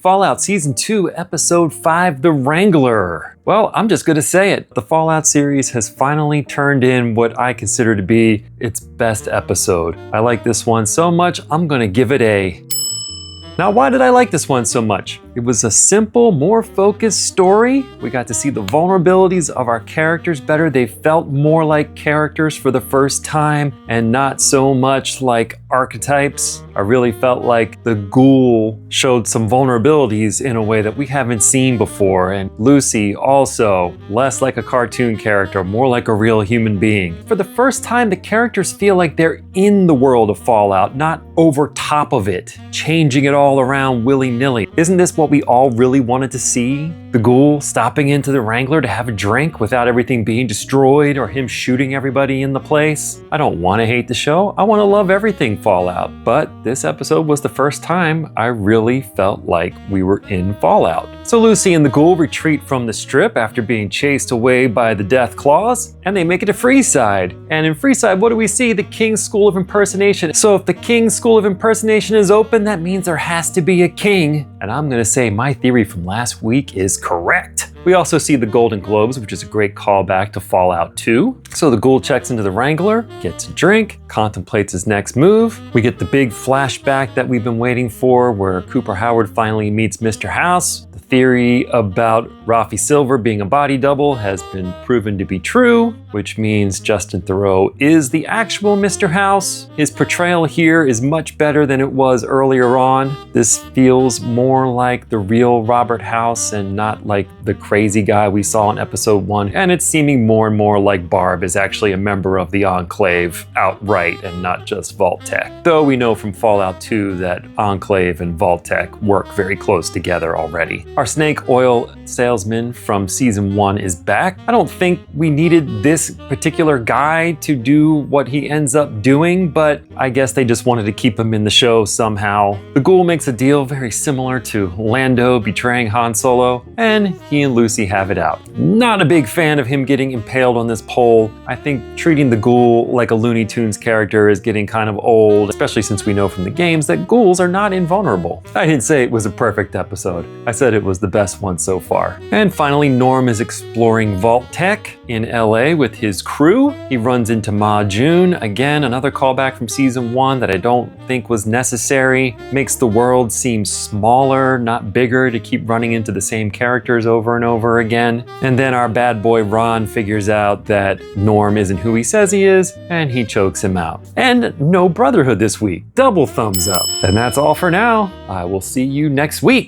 Fallout Season 2, Episode 5, The Wrangler. Well, I'm just gonna say it. The Fallout series has finally turned in what I consider to be its best episode. I like this one so much, I'm gonna give it a... Now, why did I like this one so much? It was a simple, more focused story. We got to see the vulnerabilities of our characters better. They felt more like characters for the first time and not so much like archetypes. I really felt like the ghoul showed some vulnerabilities in a way that we haven't seen before. And Lucy also, less like a cartoon character, more like a real human being. For the first time, the characters feel like they're in the world of Fallout, not over top of it, changing it all around willy-nilly. Isn't this what we all really wanted to see? The ghoul stopping into the Wrangler to have a drink without everything being destroyed or him shooting everybody in the place? I don't want to hate the show. I want to love everything Fallout. But this episode was the first time I really felt like we were in Fallout. So Lucy and the ghoul retreat from the strip after being chased away by the Death Claws, and they make it to Freeside. And in Freeside, what do we see? The King's School of Impersonation. So if the King's School of Impersonation is open, that means there has to be a king. And I'm gonna say my theory from last week is correct. We also see the Golden Globes, which is a great callback to Fallout 2. So the ghoul checks into the Wrangler, gets a drink, contemplates his next move. We get the big flashback that we've been waiting for, where Cooper Howard finally meets Mr. House. The theory about Rafi Silver being a body double has been proven to be true, which means Justin Theroux is the actual Mr. House. His portrayal here is much better than it was earlier on. This feels more like the real Robert House and not like the crazy guy we saw in episode 1. And it's seeming more and more like Barb is actually a member of the Enclave outright and not just Vault-Tec. Though we know from Fallout 2 that Enclave and Vault-Tec work very close together already. Our snake oil salesman from season 1 is back. I don't think we needed this particular guy to do what he ends up doing, but I guess they just wanted to keep him in the show somehow. The ghoul makes a deal very similar to Lando betraying Han Solo, and he and Lucy have it out. Not a big fan of him getting impaled on this pole. I think treating the ghoul like a Looney Tunes character is getting kind of old, especially since we know from the games that ghouls are not invulnerable. I didn't say it was a perfect episode. I said it was the best one so far. And finally, Norm is exploring Vault-Tec in LA with his crew. He runs into Ma June. Again, another callback from season 1 that I don't think was necessary. Makes the world seem smaller, not bigger, to keep running into the same characters over and over again. And then our bad boy Ron figures out that Norm isn't who he says he is, and he chokes him out. And no Brotherhood this week. Double thumbs up. And that's all for now. I will see you next week.